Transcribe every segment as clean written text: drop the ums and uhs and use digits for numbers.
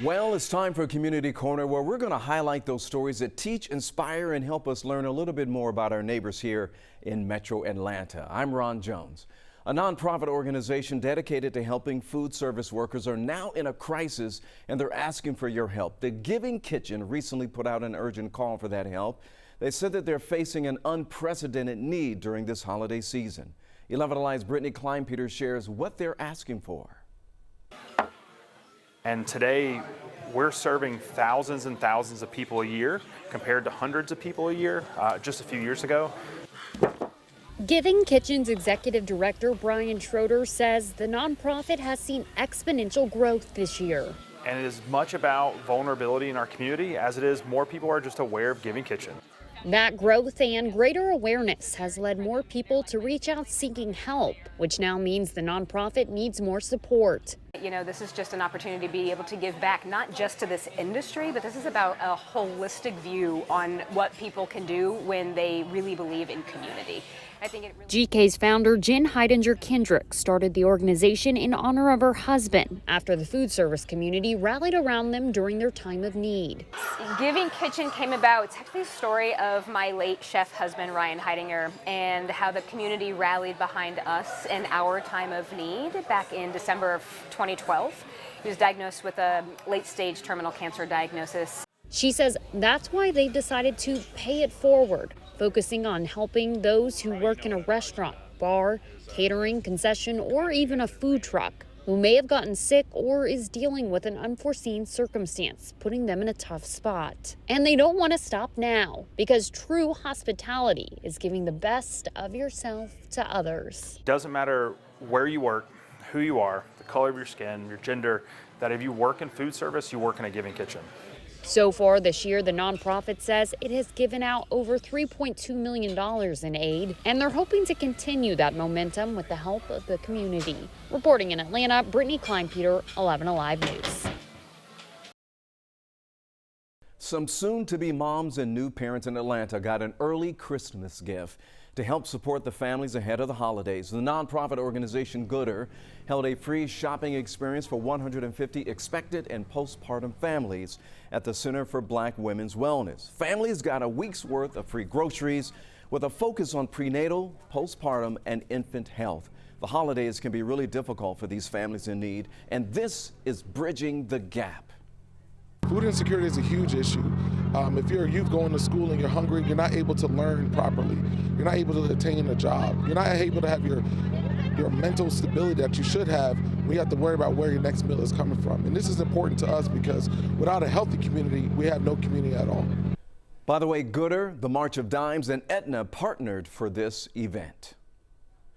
Well, it's time for Community Corner, where we're going to highlight those stories that teach, inspire, and help us learn a little bit more about our neighbors here in Metro Atlanta. I'm Ron Jones. A nonprofit organization dedicated to helping food service workers are now in a crisis, and they're asking for your help. The Giving Kitchen recently put out an urgent call for that help. They said that they're facing an unprecedented need during this holiday season. 11 Alive's Brittany Kleinpeter shares what they're asking for. And today, we're serving thousands and thousands of people a year compared to hundreds of people a year just a few years ago. Giving Kitchen's executive director, Brian Schroeder, says the nonprofit has seen exponential growth this year. And it is much about vulnerability in our community as it is more people are just aware of Giving Kitchen. That growth and greater awareness has led more people to reach out seeking help, which now means the nonprofit needs more support. You know, this is just an opportunity to be able to give back, not just to this industry, but this is about a holistic view on what people can do when they really believe in community. I think it really... GK's founder, Jen Heidinger Kendrick, started the organization in honor of her husband after the food service community rallied around them during their time of need. Giving Kitchen came about. It's actually a story of my late chef husband, Ryan Heidinger, and how the community rallied behind us in our time of need back in December of 2012. He was diagnosed with a late-stage terminal cancer diagnosis. She says that's why they've decided to pay it forward, focusing on helping those who work in a restaurant, bar, catering, concession, or even a food truck who may have gotten sick or is dealing with an unforeseen circumstance, putting them in a tough spot. And they don't want to stop now, because true hospitality is giving the best of yourself to others. Doesn't matter where you work, who you are, the color of your skin, your gender, that if you work in food service, you work in a Giving Kitchen. So far this year, the nonprofit says it has given out over $3.2 million in aid, and they're hoping to continue that momentum with the help of the community. Reporting in Atlanta, Brittany Kleinpeter, 11 Alive News. Some soon-to-be moms and new parents in Atlanta got an early Christmas gift to help support the families ahead of the holidays. The nonprofit organization Gooder held a free shopping experience for 150 expectant and postpartum families at the Center for Black Women's Wellness. Families got a week's worth of free groceries with a focus on prenatal, postpartum, and infant health. The holidays can be really difficult for these families in need, and this is bridging the gap. Food insecurity is a huge issue. If you're a youth going to school and you're hungry, you're not able to learn properly. You're not able to attain a job. You're not able to have your mental stability that you should have when you have to worry about where your next meal is coming from. And this is important to us because without a healthy community, we have no community at all. By the way, Gooder, the March of Dimes, and Aetna partnered for this event.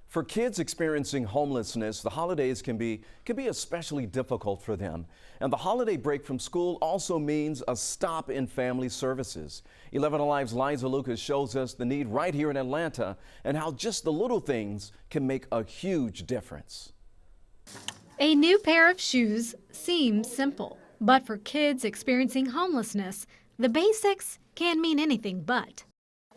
For kids experiencing homelessness, the holidays can be especially difficult for them. And the holiday break from school also means a stop in family services. 11 Alive's Liza Lucas shows us the need right here in Atlanta and how just the little things can make a huge difference. A new pair of shoes seems simple, but for kids experiencing homelessness, the basics can mean anything but.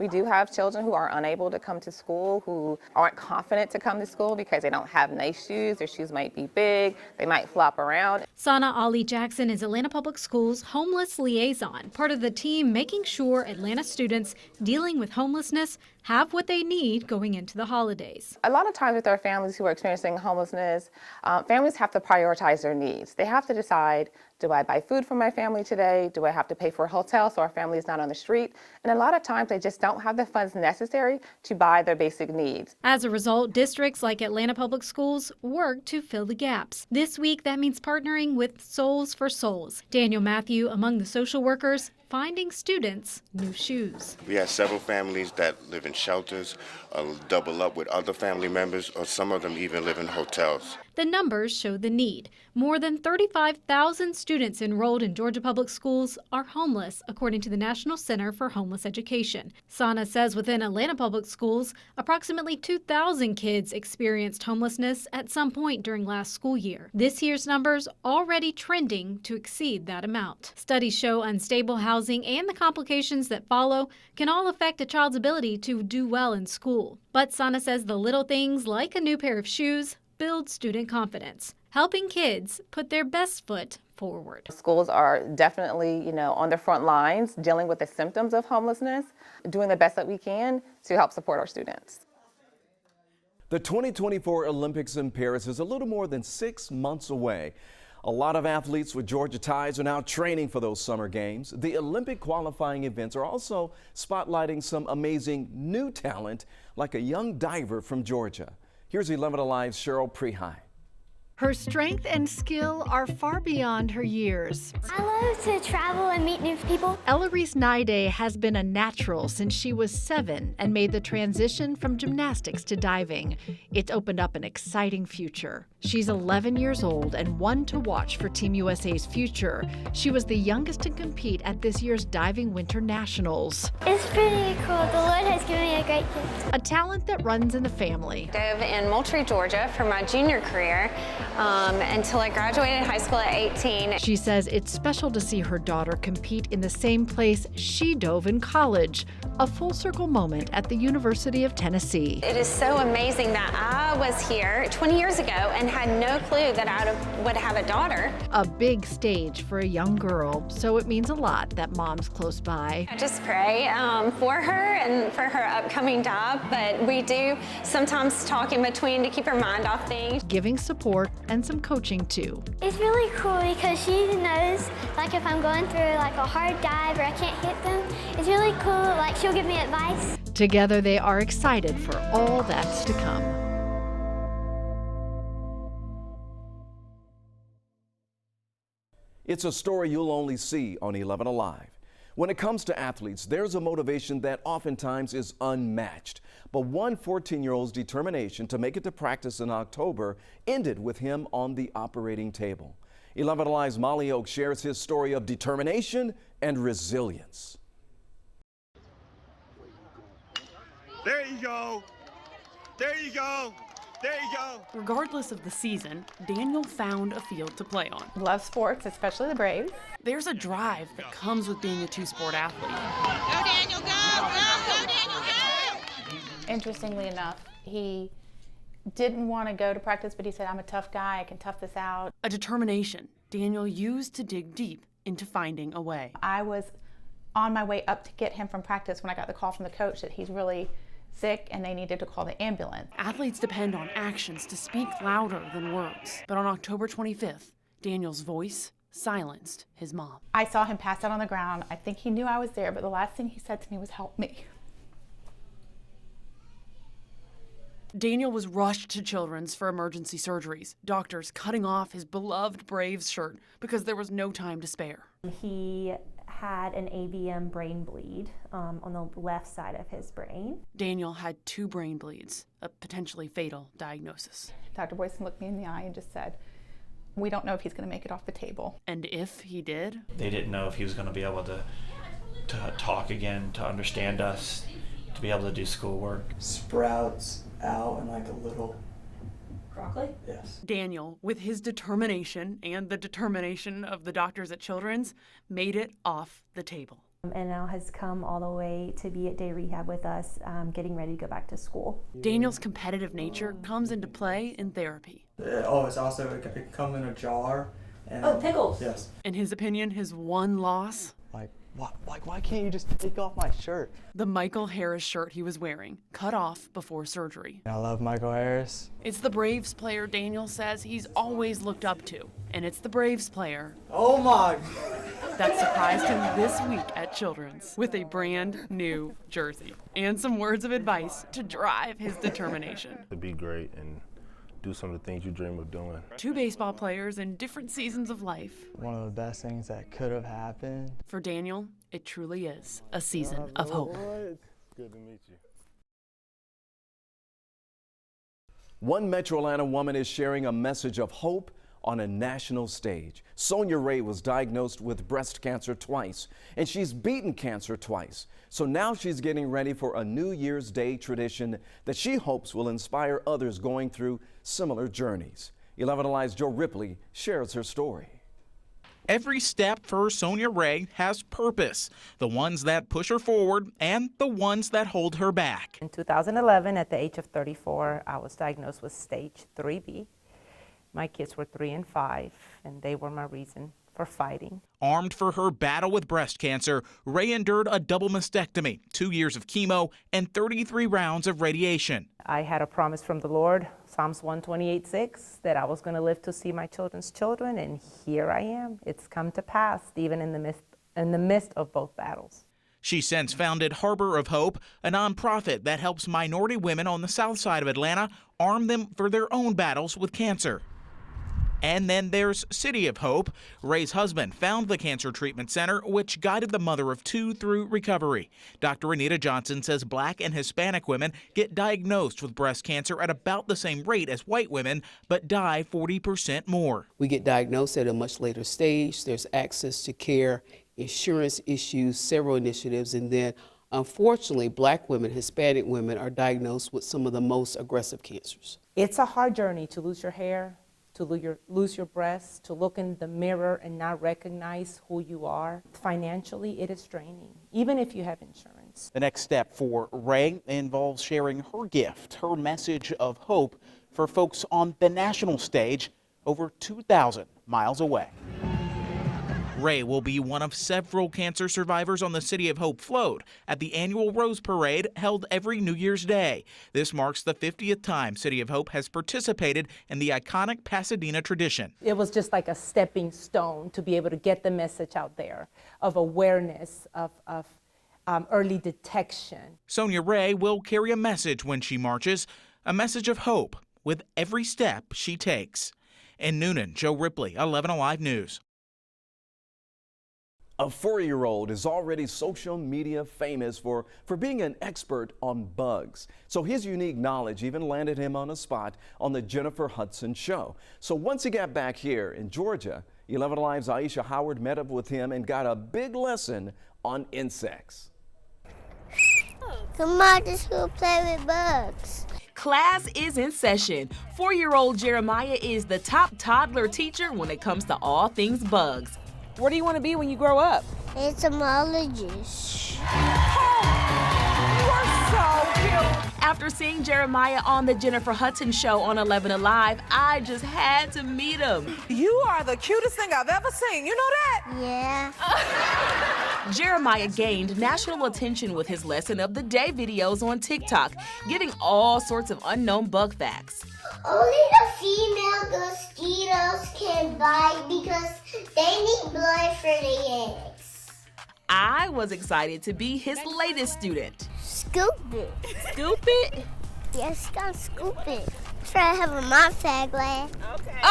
We do have children who are unable to come to school, who aren't confident to come to school because they don't have nice shoes. Their shoes might be big, they might flop around. Sana Ali Jackson is Atlanta Public Schools' homeless liaison, part of the team making sure Atlanta students dealing with homelessness have what they need going into the holidays. A lot of times with our families who are experiencing homelessness, families have to prioritize their needs. They have to decide, do I buy food for my family today? Do I have to pay for a hotel so our family is not on the street? And a lot of times they just don't have the funds necessary to buy their basic needs. As a result, districts like Atlanta Public Schools work to fill the gaps. This week, that means partnering with Souls for Souls. Daniel Matthew, among the social workers, finding students new shoes. We have several families that live in shelters, double up with other family members, or some of them even live in hotels. The numbers show the need. More than 35,000 students enrolled in Georgia Public Schools are homeless, according to the National Center for Homeless Education. Sana says within Atlanta Public Schools, approximately 2,000 kids experienced homelessness at some point during last school year. This year's numbers already trending to exceed that amount. Studies show unstable housing and the complications that follow can all affect a child's ability to do well in school. But Sana says the little things like a new pair of shoes build student confidence, helping kids put their best foot forward. Schools are definitely, on the front lines dealing with the symptoms of homelessness, doing the best that we can to help support our students. The 2024 Olympics in Paris is a little more than 6 months away. A lot of athletes with Georgia ties are now training for those summer games. The Olympic qualifying events are also spotlighting some amazing new talent, like a young diver from Georgia. Here's 11 Alive's Cheryl Prehigh. Her strength and skill are far beyond her years. I love to travel and meet new people. Eloise Naide has been a natural since she was 7 and made the transition from gymnastics to diving. It's opened up an exciting future. She's 11 years old and one to watch for Team USA's future. She was the youngest to compete at this year's Diving Winter Nationals. It's pretty cool. The Lord has given me a great gift. A talent that runs in the family. Dove in Moultrie, Georgia for my junior career until I graduated high school at 18. She says it's special to see her daughter compete in the same place she dove in college, a full circle moment at the University of Tennessee. It is so amazing that I was here 20 years ago and had no clue that I would have a daughter. A big stage for a young girl, so it means a lot that mom's close by. I just pray for her and for her upcoming dive, but we do sometimes talk in between to keep her mind off things. Giving support and some coaching too. It's really cool because she knows, like, if I'm going through like a hard dive or I can't hit them, it's really cool. Like, she'll give me advice. Together they are excited for all that's to come. It's a story you'll only see on 11 Alive. When it comes to athletes, there's a motivation that oftentimes is unmatched. But one 14-year-old's determination to make it to practice in October ended with him on the operating table. 11 Alive's Molly Oak shares his story of determination and resilience. There you go. There you go. There you go. Regardless of the season, Daniel found a field to play on. Love sports, especially the Braves. There's a drive that comes with being a two-sport athlete. Go, Daniel, go, Daniel, go! Interestingly enough, he didn't want to go to practice, but he said, I'm a tough guy, I can tough this out. A determination Daniel used to dig deep into finding a way. I was on my way up to get him from practice when I got the call from the coach that he's really sick and they needed to call the ambulance. Athletes depend on actions to speak louder than words. But on October 25th, Daniel's voice silenced his mom. I saw him pass out on the ground. I think he knew I was there, but the last thing he said to me was, help me. Daniel was rushed to Children's for emergency surgeries, doctors cutting off his beloved Braves shirt because there was no time to spare. He had an AVM brain bleed on the left side of his brain. Daniel had 2 brain bleeds, a potentially fatal diagnosis. Dr. Boyson looked me in the eye and just said, we don't know if he's going to make it off the table. And if he did? They didn't know if he was going to be able to talk again, to understand us, to be able to do schoolwork. Sprouts out and like a little broccoli? Yes. Daniel, with his determination and the determination of the doctors at Children's, made it off the table. And now has come all the way to be at day rehab with us, getting ready to go back to school. Daniel's competitive nature comes into play in therapy. Oh, it's also, it can come in a jar. And, oh, pickles. Yes. In his opinion, his one loss? Why can't you just take off my shirt? The Michael Harris shirt he was wearing, cut off before surgery. I love Michael Harris. It's the Braves player Daniel says he's always looked up to. And it's the Braves player that surprised him this week at Children's with a brand new jersey and some words of advice to drive his determination. To be great and do some of the things you dream of doing. 2 baseball players in different seasons of life. One of the best things that could have happened. For Daniel, it truly is a season of hope. It's good to meet you. One Metro Atlanta woman is sharing a message of hope on a national stage. Sonia Ray was diagnosed with breast cancer twice, and she's beaten cancer twice. So now she's getting ready for a New Year's Day tradition that she hopes will inspire others going through similar journeys. 11 Alive's Joe Ripley shares her story. Every step for Sonia Ray has purpose, the ones that push her forward and the ones that hold her back. In 2011, at the age of 34, I was diagnosed with stage 3B. My kids were 3 and 5, and they were my reason for fighting. Armed for her battle with breast cancer, Ray endured a double mastectomy, 2 years of chemo, and 33 rounds of radiation. I had a promise from the Lord, Psalms 128:6, that I was going to live to see my children's children, and here I am. It's come to pass, even in the midst of both battles. She since founded Harbor of Hope, a nonprofit that helps minority women on the south side of Atlanta arm them for their own battles with cancer. And then there's City of Hope. Ray's husband found the cancer treatment center, which guided the mother of two through recovery. Dr. Anita Johnson says Black and Hispanic women get diagnosed with breast cancer at about the same rate as white women, but die 40% more. We get diagnosed at a much later stage. There's access to care, insurance issues, several initiatives, and then unfortunately, Black women, Hispanic women are diagnosed with some of the most aggressive cancers. It's a hard journey to lose your hair, to lose your breasts, to look in the mirror and not recognize who you are. Financially, it is draining, even if you have insurance. The next step for Ray involves sharing her gift, her message of hope for folks on the national stage over 2,000 miles away. Ray will be one of several cancer survivors on the City of Hope float at the annual Rose Parade held every New Year's Day. This marks the 50th time City of Hope has participated in the iconic Pasadena tradition. It was just like a stepping stone to be able to get the message out there of awareness, of early detection. Sonia Ray will carry a message when she marches, a message of hope with every step she takes. In Noonan, Joe Ripley, 11 Alive News. A 4-year-old is already social media famous for being an expert on bugs. So his unique knowledge even landed him on a spot on the Jennifer Hudson Show. So once he got back here in Georgia, 11 Alive's Aisha Howard met up with him and got a big lesson on insects. Come on to school, play with bugs. Class is in session. 4-year-old Jeremiah is the top toddler teacher when it comes to all things bugs. What do you want to be when you grow up? Entomologist. You are so cute. After seeing Jeremiah on the Jennifer Hudson Show on 11 Alive, I just had to meet him. You are the cutest thing I've ever seen. You know that? Yeah. Jeremiah gained national attention with his lesson of the day videos on TikTok, giving all sorts of unknown bug facts. Only the female mosquitoes can bite because they need blood for the eggs. I was excited to be his latest student. Scoop it. Scoop it? Yes, gotta scoop it. Try to have a magnifying glass.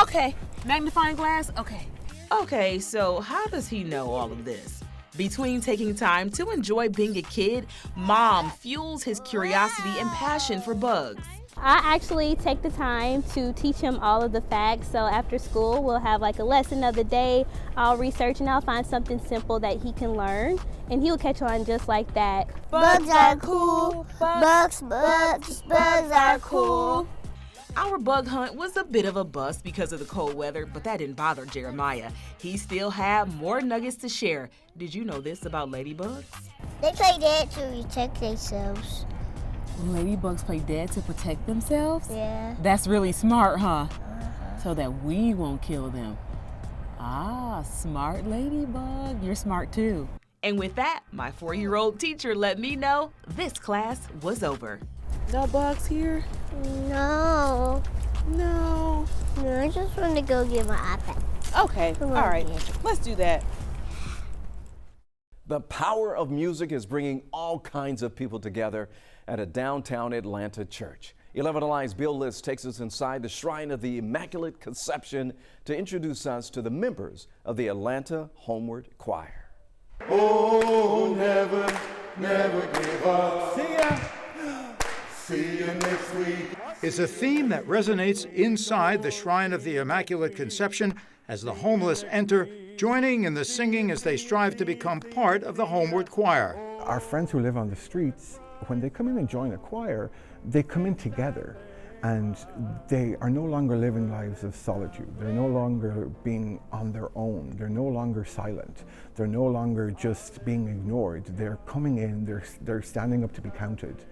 Okay. Magnifying glass? Okay. Okay, so how does he know all of this? Between taking time to enjoy being a kid, Mom fuels his curiosity and passion for bugs. I actually take the time to teach him all of the facts. So after school, we'll have like a lesson of the day. I'll research and I'll find something simple that he can learn, and he'll catch on just like that. Bugs are cool. Bugs are cool. Our bug hunt was a bit of a bust because of the cold weather, but that didn't bother Jeremiah. He still had more nuggets to share. Did you know this about ladybugs? They play dead to protect themselves. Ladybugs play dead to protect themselves? Yeah. That's really smart, huh? So that we won't kill them. Ah, smart ladybug. You're smart too. And with that, my 4-year-old teacher let me know this class was over. No bugs here? No. No. No, I just want to go get my iPad. Okay, all right. Let's do that. The power of music is bringing all kinds of people together at a downtown Atlanta church. 11 Alive's Bill List takes us inside the Shrine of the Immaculate Conception to introduce us to the members of the Atlanta Homeward Choir. Oh, never, never give up. See ya. See you next week. It's a theme that resonates inside the Shrine of the Immaculate Conception as the homeless enter, joining in the singing as they strive to become part of the Homeward Choir. Our friends who live on the streets, when they come in and join a choir, they come in together, and they are no longer living lives of solitude. They're no longer being on their own. They're no longer silent. They're no longer just being ignored. They're coming in, they're standing up to be counted,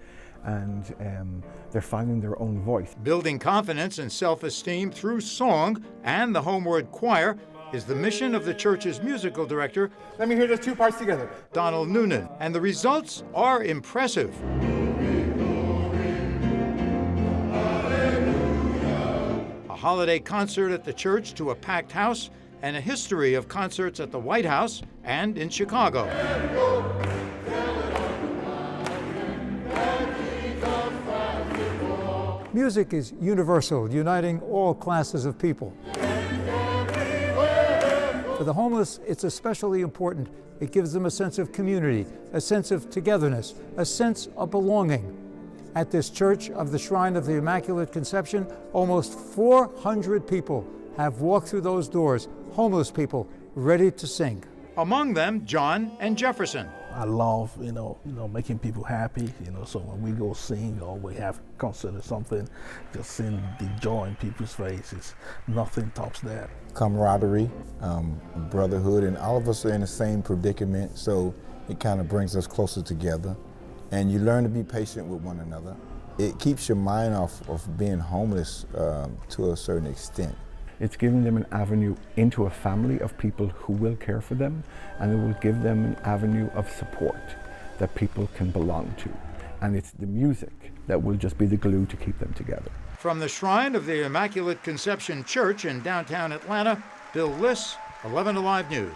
and they're finding their own voice. Building confidence and self-esteem through song and the Homeward Choir is the mission of the church's musical director. Let me hear those two parts together. Donald Noonan, and the results are impressive. A holiday concert at the church to a packed house, and a history of concerts at the White House and in Chicago. Music is universal, uniting all classes of people. For the homeless, it's especially important. It gives them a sense of community, a sense of togetherness, a sense of belonging. At this Church of the Shrine of the Immaculate Conception, almost 400 people have walked through those doors, homeless people ready to sing. Among them, John and Jefferson. I love, making people happy, so when we go sing or we have concert or something, just seeing the joy in people's faces, nothing tops that. Camaraderie, brotherhood, and all of us are in the same predicament, so it kind of brings us closer together. And you learn to be patient with one another. It keeps your mind off of being homeless to a certain extent. It's giving them an avenue into a family of people who will care for them, and it will give them an avenue of support that people can belong to. And it's the music that will just be the glue to keep them together. From the Shrine of the Immaculate Conception Church in downtown Atlanta, Bill Liss, 11 Alive News.